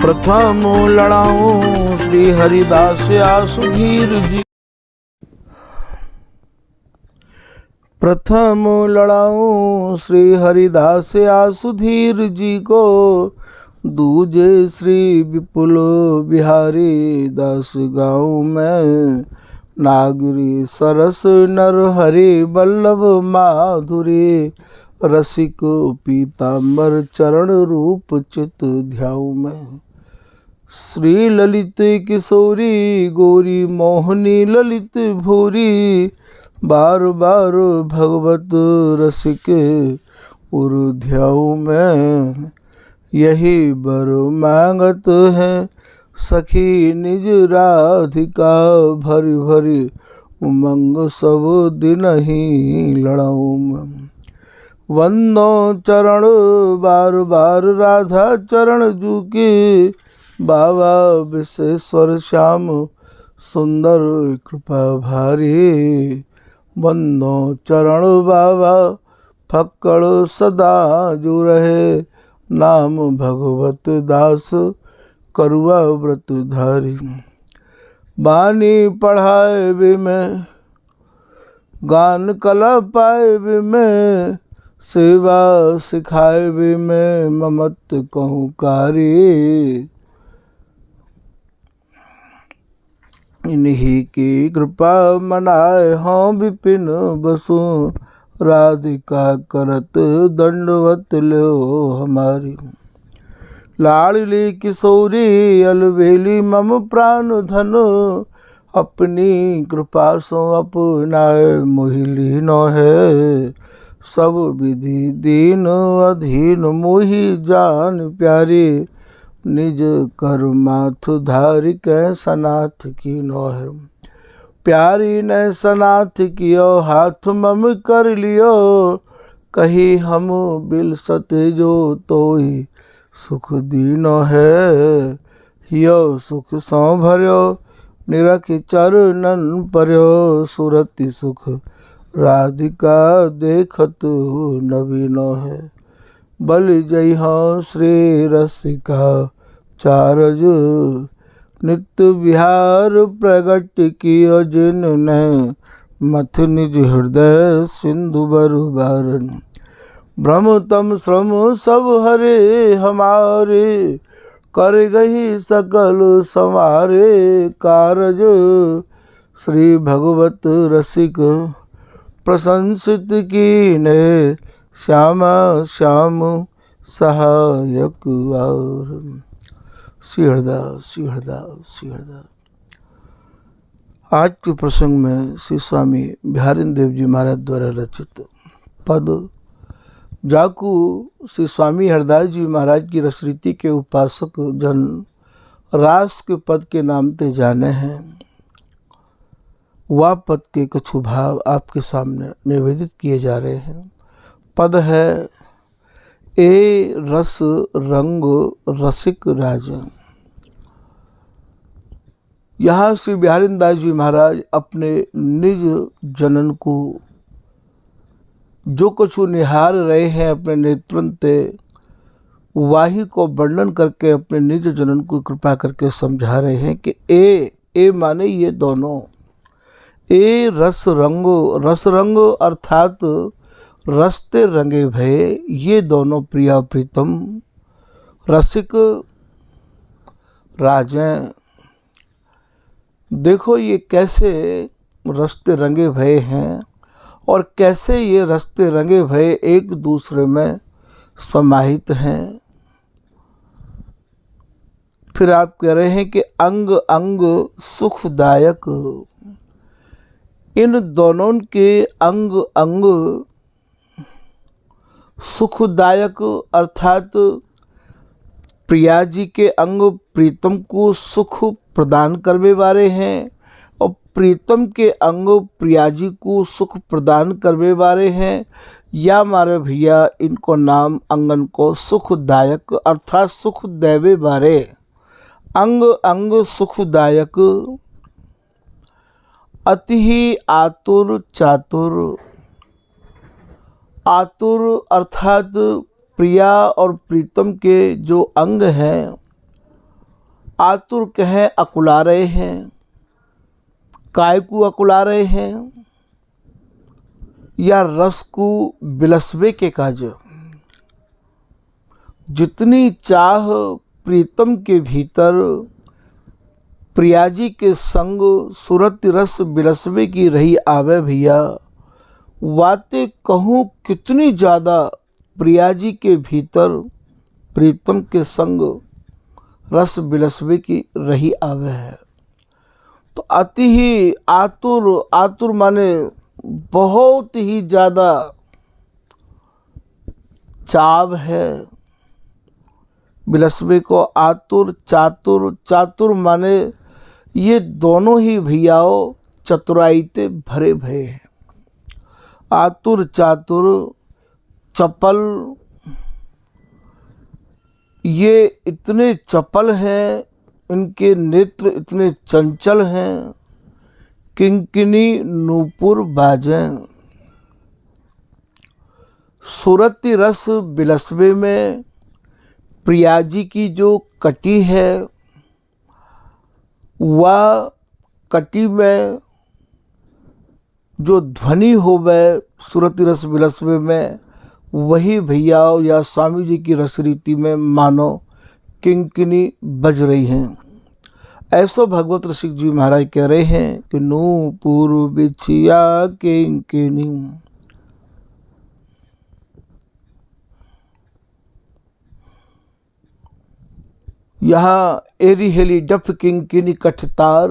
प्रथम लड़ाऊं श्री हरिदास आसुधीर जी। प्रथम लड़ाऊं श्री हरिदास आसुधीर जी को, दूजे श्री विपुल बिहारी दास गाँव में। नागरी सरस नर हरि बल्लभ माधुरी, रसिक पीताम्बर चरण रूप चित ध्याऊ में। श्री ललित किशोरी गौरी मोहनी ललित भूरी, बार बार भगवत रसिक उर ध्याऊ में। यही बर मांगत है सखी निज राधिका, भरी भरी उमंग सब दिन ही लड़ाऊ में। वंदो चरण बार बार राधा चरण जूकी, बाबा विश्वेश्वर श्याम सुंदर कृपा भारी। वंदो चरण बाबा फक्कड़ सदा जो रहे, नाम भगवत दास करुआ व्रत धारी। बानी पढ़ाए भी में गान कला पाए भी में, सेवा सिखाए भी में ममत कहूँ कारी। इन्हीं की कृपा मनाए हों विपिन बसु, राधिका करत दंडवत लो हमारी। लाडली किशोरी अलबेली मम प्राण धन, अपनी कृपा सो अपनाए मोहिली न है। सब विधि दीन अधीन मोहि जान प्यारी, निज कर माथ धारि कै सनाथ की नो है। प्यारी ने सनाथ कियो हाथ मम कर लियो, कही हम बिल सत जो तोई सुख दीनो है। हियो सुख सौ भर्यो निरख चरणन पर्यो, सुरति सुख राधिका देखत नवीनो है। बल जय हो श्री रसिका चारज, नित्य विहार प्रगट कियो जिनने, मथ निज हृदय सिंधु बरु बारन। भ्रम तम श्रम सब हरे हमारे, कर गही सकल संवारे कारज। श्री भगवत रसिक प्रशंसित कीने, श्यामा श्याम सहायक और। श्री हरदास श्री हरदास श्री हरदास। आज के प्रसंग में श्री स्वामी बिहारिन देव जी महाराज द्वारा रचित पद, जाकू श्री स्वामी हरदास जी महाराज की रसरीति के उपासक जन रास के पद के नाम ते जाने हैं, वह पद के कुछ भाव आपके सामने निवेदित किए जा रहे हैं। पद है ए रस रंग रसिक राजन। यहाँ श्री बिहारिन दास जी महाराज अपने निज जनन को जो कुछ निहार रहे हैं अपने नेत्रंते, वाही को वर्णन करके अपने निज जनन को कृपा करके समझा रहे हैं कि ए माने ये दोनों। ए रस रंगो, रस रंगो अर्थात रस्ते रंगे भये, ये दोनों प्रिया प्रीतम रसिक राजें। देखो ये कैसे रस्ते रंगे भये हैं और कैसे ये रस्ते रंगे भये एक दूसरे में समाहित हैं। फिर आप कह रहे हैं कि अंग अंग सुखदायक, इन दोनों के अंग अंग सुखदायक अर्थात प्रिया जी के अंग प्रीतम को सुख प्रदान करने वाले हैं और प्रीतम के अंग प्रिया जी को सुख प्रदान करने वाले हैं। या मारे भैया इनको नाम अंगन को सुखदायक अर्थात सुख देवे बारे। अंग अंग सुखदायक, अति ही आतुर चातुर। आतुर अर्थात प्रिया और प्रीतम के जो अंग हैं आतुर कहें अकुला रहे हैं, काय को अकुला रहे हैं, या रस को बिलसबे के काज। जितनी चाह प्रीतम के भीतर प्रियाजी के संग सुरत रस बिलसबे की रही आवे भैया, बातें कहूँ कितनी ज़्यादा प्रियाजी के भीतर प्रीतम के संग रस बिलसबे की रही आवे है। तो अति ही आतुर, आतुर माने बहुत ही ज़्यादा चाव है। बिलसबे को आतुर, चातुर, चातुर माने ये दोनों ही भैयाओं चतुराई ते भरे भये हैं। आतुर चातुर चपल, ये इतने चपल हैं, इनके नेत्र इतने चंचल हैं। किंकिनी नूपुर बाजें, सुरति रस बिलसबे में प्रियाजी की जो कटी है, वह कटी में जो ध्वनि होवे सुरति रस बिलसबे में, वही भैया या स्वामी जी की रस रीति में मानो किंकिनी बज रही हैं। ऐसो भगवत ऋषिक जी महाराज कह रहे हैं कि नूपुर बिछिया किंकिनी। यहाँ एरी हेली डफ किंकिनी कठतार,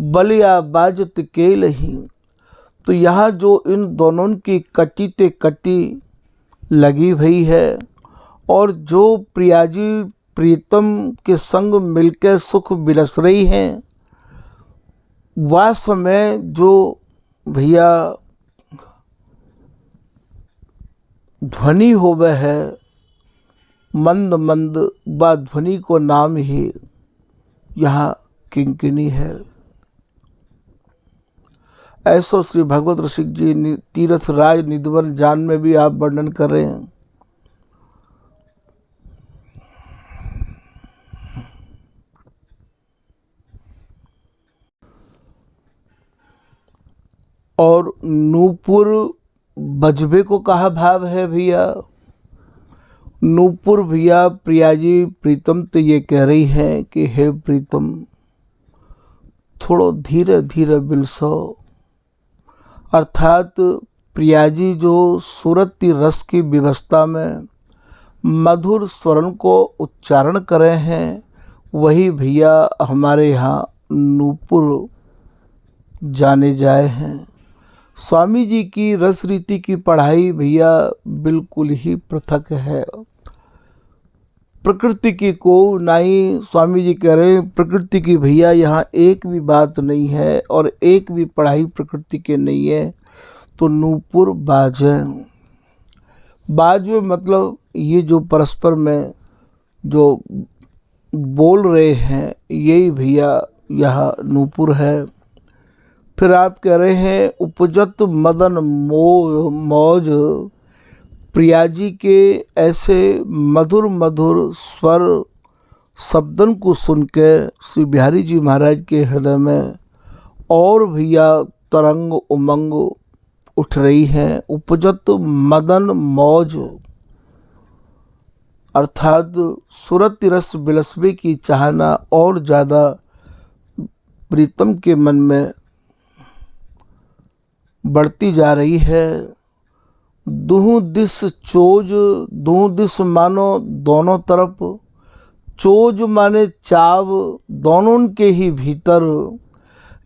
बलिया बाजत केलही। तो यहाँ जो इन दोनों की कटी ते कटी लगी हुई है, और जो प्रियाजी प्रीतम के संग मिलकर सुख बिलस रही हैं, वह समय जो भैया ध्वनि होवे है मंद मंद, वह ध्वनि को नाम ही यहाँ किंकिनी है। ऐसो श्री भगवत ऋषिक जी तीरथ राज निधवन जान में भी आप वर्णन कर रहे हैं। और नूपुर बजबे को कहा भाव है भैया। नूपुर भैया प्रियाजी प्रीतम तो ये कह रही है कि हे प्रीतम, थोड़ो धीरे धीरे बिलसो। अर्थात प्रियाजी जो सुरति रस की व्यवस्था में मधुर स्वरण को उच्चारण करे हैं, वही भैया हमारे यहाँ नूपुर जाने जाए हैं। स्वामी जी की रस रीति की पढ़ाई भैया बिल्कुल ही पृथक है। प्रकृति की को नहीं, स्वामी जी कह रहे हैं प्रकृति की भैया यहाँ एक भी बात नहीं है, और एक भी पढ़ाई प्रकृति के नहीं है। तो नूपुर बाजे, बाजे मतलब ये जो परस्पर में जो बोल रहे हैं, यही भैया यहाँ नूपुर है। फिर आप कह रहे हैं उपजत मदन मौज, प्रियाजी के ऐसे मधुर मधुर स्वर शब्दन को सुन के श्री बिहारी जी महाराज के हृदय में और भैया तरंग उमंग उठ रही हैं। उपजत मदन मौज अर्थात सुरति रस बिलसबे की चाहना और ज़्यादा प्रीतम के मन में बढ़ती जा रही है। दूँ दिस चोज, दूँ दिस मानो दोनों तरफ, चोज माने चाव, दोनों के ही भीतर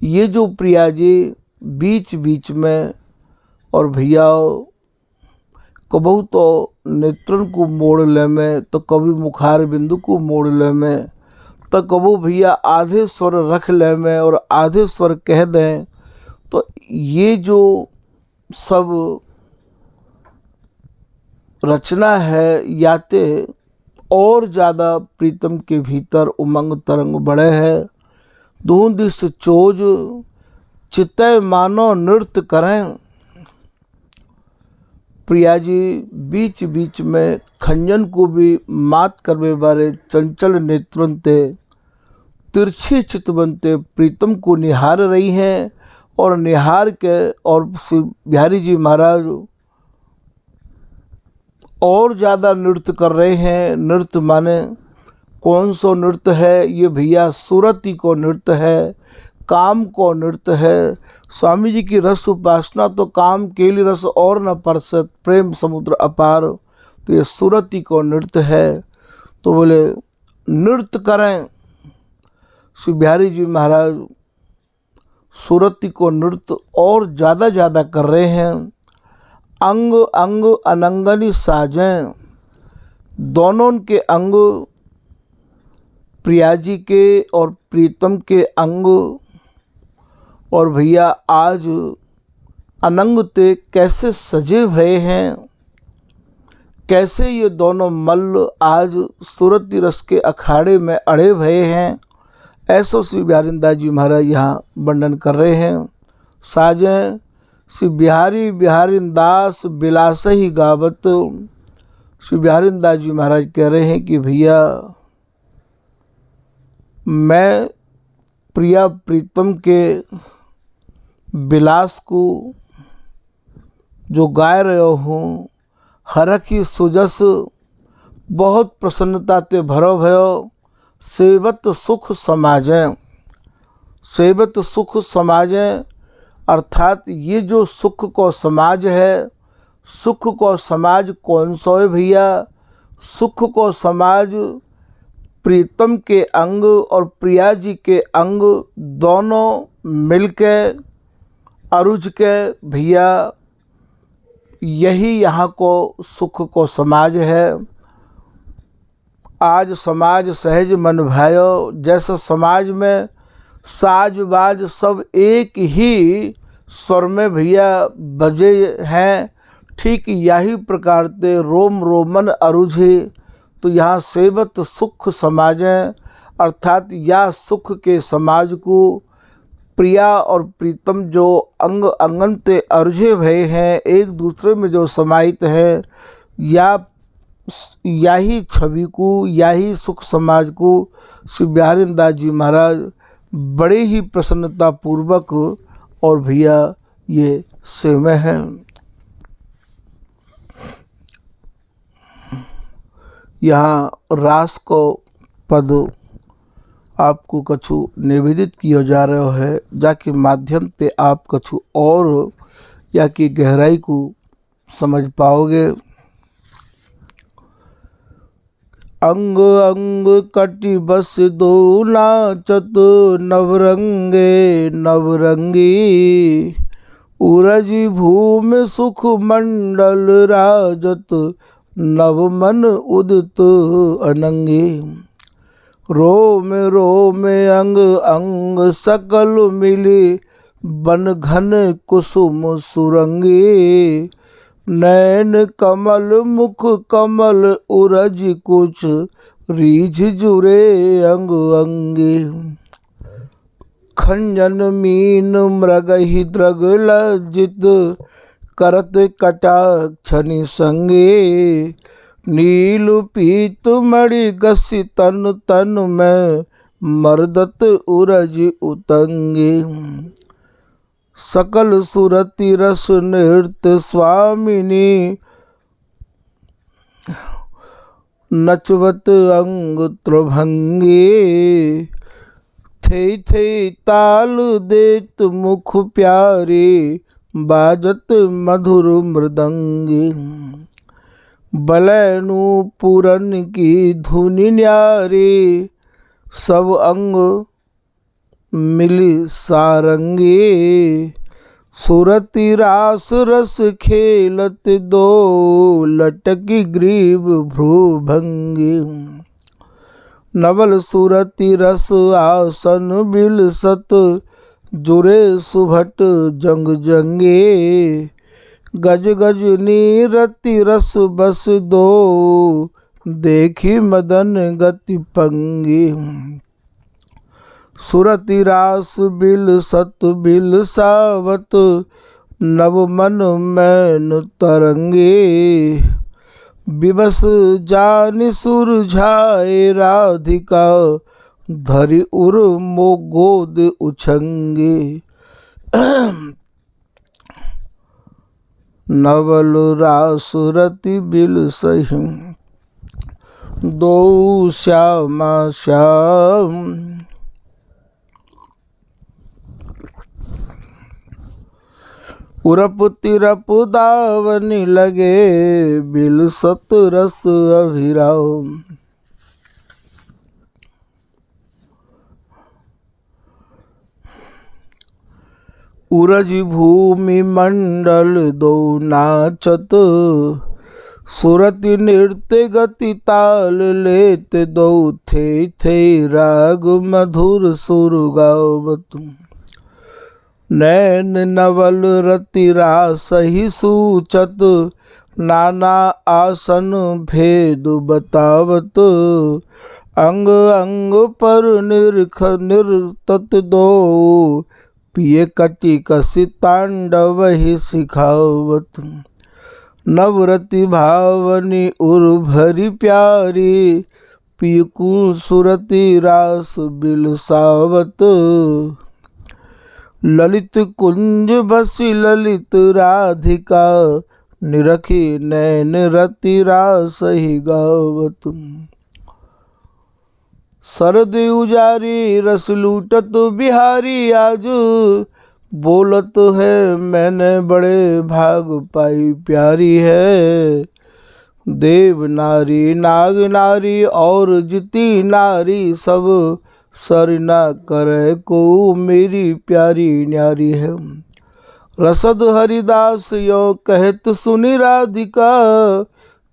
ये जो प्रियाजी बीच बीच में, और भैया कबहू तो नेत्रन को मोड़ ले में, तो कभी मुखार बिंदु को मोड़ ले में, तो कबहू भैया आधे स्वर रख ले में और आधे स्वर कह दें। तो ये जो सब रचना है, याते और ज़्यादा प्रीतम के भीतर उमंग तरंग बढ़े है। दूँ दिस चोज चितय मानो नृत्य करें। प्रियाजी बीच बीच में खंजन को भी मात करवे बारे चंचल नेत्रन ते तिरछी चितवंते प्रीतम को निहार रही हैं और निहार के और श्री बिहारी जी महाराज और ज़्यादा नृत्य कर रहे हैं। नृत्य माने कौन सा नृत्य है ये भैया? सुरती को नृत्य है, काम को नृत्य है। स्वामी जी की रस उपासना तो काम केली रस और न परसत, प्रेम समुद्र अपार। तो ये सुरती को नृत्य है। तो बोले नृत्य करें। श्री बिहारी जी महाराज सुरती को नृत्य और ज़्यादा कर रहे हैं। अंग अंग अनंगनी साजें, दोनों के अंग प्रिया जी के और प्रीतम के अंग। और भैया आज अनंग ते कैसे सजे हुए हैं, कैसे ये दोनों मल्ल आज सुरती रस के अखाड़े में अड़े हुए हैं। ऐसा श्री बिहारीदास जी महाराज यहाँ वर्णन कर रहे हैं। साजें श्री बिहारीदास बिलास ही गावत। श्री बिहारीदास जी महाराज कह रहे हैं कि भैया मैं प्रिया प्रीतम के बिलास को जो गाय रहे हूँ, हरखी सुजस बहुत प्रसन्नता ते भरो भयो। सेवत सुख समाजें, सेवत सुख समाजें अर्थात ये जो सुख को समाज है, सुख को समाज कौन सा है भैया? सुख को समाज प्रीतम के अंग और प्रिया जी के अंग दोनों मिलके अरुझ के भैया यही यहाँ को सुख को समाज है। आज समाज सहज मन भायो, जैसे समाज में साज बाज सब एक ही स्वर में भैया बजे हैं, ठीक यही प्रकार से रोम रोमन अरुझे। तो यहाँ सेवत सुख समाजें अर्थात या सुख के समाज को प्रिया और प्रीतम जो अंग अंगन ते अरुझे भये हैं, एक दूसरे में जो समाहित है, या ही छवि को, या ही सुख समाज को श्री बिहारीदास जी महाराज बड़े ही प्रसन्नता पूर्वक और भैया ये सेवे हैं। यहाँ रास को पद आपको कछु निवेदित किया जा रहा है, जाके माध्यम ते आप कछु और या की गहराई को समझ पाओगे। अंग अंग कटि बस दो नाचत नवरंगे नवरंगी, उरज भूमि सुख मंडल राजत नवमन उदित अनंगी। रोम रोम अंग अंग सकल मिली, बन घन कुसुम सुरंगी। नैन कमल मुख कमल उरज कुछ, रीझ जुरे अंग अंगी। खंजन मीन मृगहि द्रग लज्जित, करत कटाक्षनि संगे। नील पीत मणि गसी तन तन में, मर्दत उरज उतंगे। सकल सुरति रस नृत्य स्वामिनी, नचवत अंग त्रिभंगी। थे ताल देत मुख प्यारे, बाजत मधुर मृदंगी। बलैनु पूरन की धुनि न्यारी, सब अंग मिली सारंगी। सुरति रास रस खेलत दो, लटकी ग्रीव भ्रूभंगी। नवल सुरति रस आसन बिलसत, जुरे सुभट जंग जंगे। गज गज नीरति रस बस दो, देखी मदन गति पंगी। सुरति रास बिलसत बिलसावत, नव मन मैन तरंगे। विवश जानि सुरझाए राधिका, धरि उर मो गोद उछंगे। नवल रासुरति बिल सही दो श्यामा श्याम। उरप तिरप दावनि लगे बिल सत रस अभिराम। उरज भूमि मंडल दो नाचत सुरति नृत्य गति ताल लेत दो थे राग मधुर सुर गावत। नैन नवल रति रासहि सूचत नाना आसन भेद बतावत। अंग अंग पर निरख निर्तत दो पिय कटि कसी तांडव ही सिखावत। नवरति भावनी उर भरी प्यारी पियकू सुरति रास बिलसावत। ललित कुंज बसी ललित राधिका निरखी नैन रति रास ही गावत। शरद उजारी रस लूटत बिहारी आज बोलत है मैंने बड़े भाग पाई प्यारी है। देव नारी नाग नारी और जिती नारी सब सर न करे को मेरी प्यारी न्यारी है। रसद हरिदास यो कहत सुनि राधिका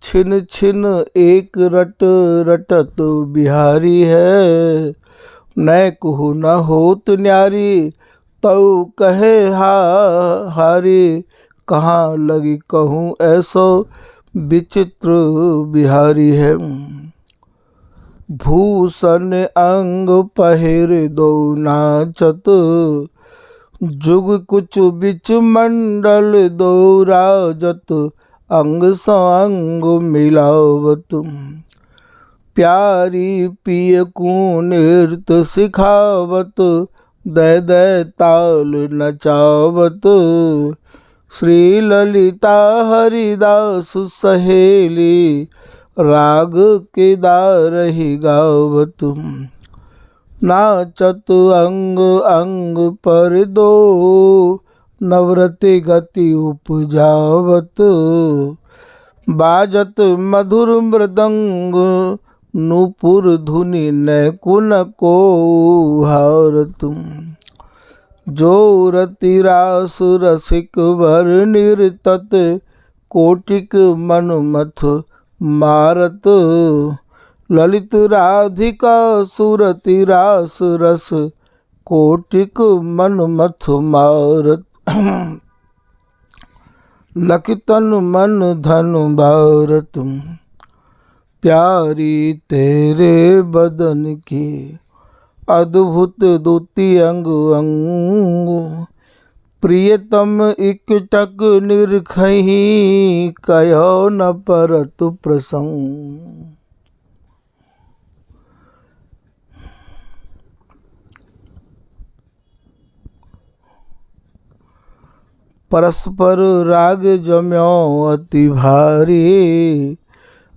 छिन छिन एक रट रटत बिहारी है। न कहु न होत न्यारी तऊ कहे हारी कहाँ लगी कहूँ ऐसो विचित्र बिहारी है। भूषण अंग पहिर दो नाचत जुग कुछ बिच मंडल दो राजत। अंग संग मिलावत प्यारी पिय को नृत्य सिखावत। दय दय ताल नचावत श्री ललिता हरिदास सहेली राग केदार ही गावत। नाचत अंग अंग पर दो नवरति गति उपजावत। बाजत मधुर मृदंग नूपुर धुनि नैकुन को हारत। जो रति रास रसिक वर निर्तत कोटिक मनुमथ मारत। ललित राधिका सुरति रास रस कोटिक मनुमथ मारत। लखितन मन धन भारत प्यारी तेरे बदन की अद्भुत दुति अंग अंग। प्रियतम इकटक निरखही कहो न परत प्रसंग। परस्पर राग जम्यो अति भारी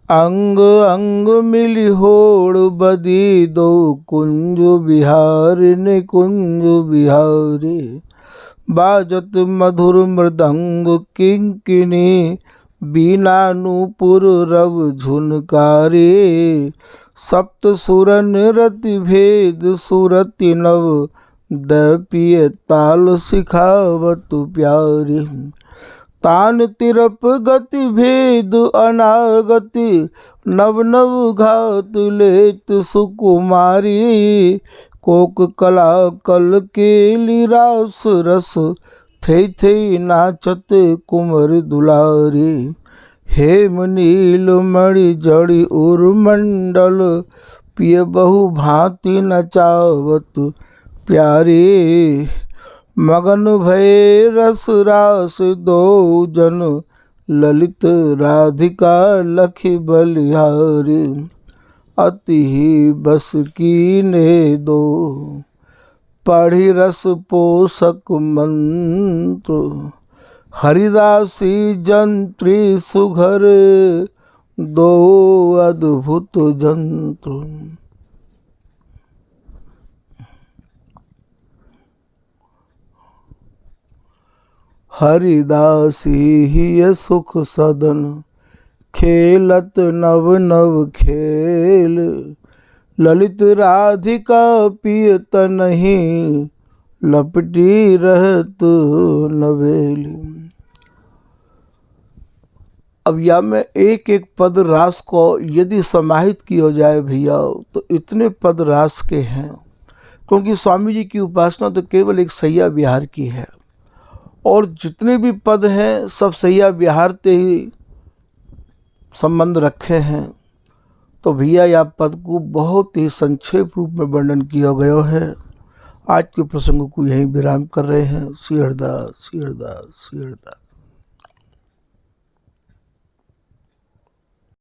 अंग अंग मिली होड़ बदी दो कुंज बिहारी ने कुंज बिहारी। बाजत मधुर मृदंग किंकिनी बीना नूपुर रव झुनकारी। सप्त सुरन रति भेद सुरति नव दपिय ताल सिखावत प्यारी। तान तिरप गति भेद अनागति नव नव घात लेत सुकुमारी। कोक कला कल केली रास रस थे नाचत कुंवर दुलारी। हेम नील मणि जड़ी उर्मंडल पिय बहु भांति नचावत प्यारी। मगन भय रस रास दो जन ललित राधिका लखी बलिहारी। अति ही बस कीने दो, पढ़ी रस पोषक मंत्र, हरिदासी जंत्री सुघर, दो अद्भुत जंत्र। हरिदासी ही सुख सदन, खेलत नव नव खेल, ललित राधिका पियत नहीं, लपटी रहत नवेली। अब या में एक एक पद रास को यदि समाहित किया जाए भैया तो इतने पद रास के हैं, क्योंकि स्वामी जी की उपासना तो केवल एक सैया विहार की है और जितने भी पद हैं सब सैया विहार से ही संबंध रखे हैं। तो भैया यह पद को बहुत ही संक्षेप रूप में वर्णन किया गया है। आज के प्रसंग को यहीं विराम कर रहे हैं। श्री हरिदास, श्री हरिदास, श्री हरिदास।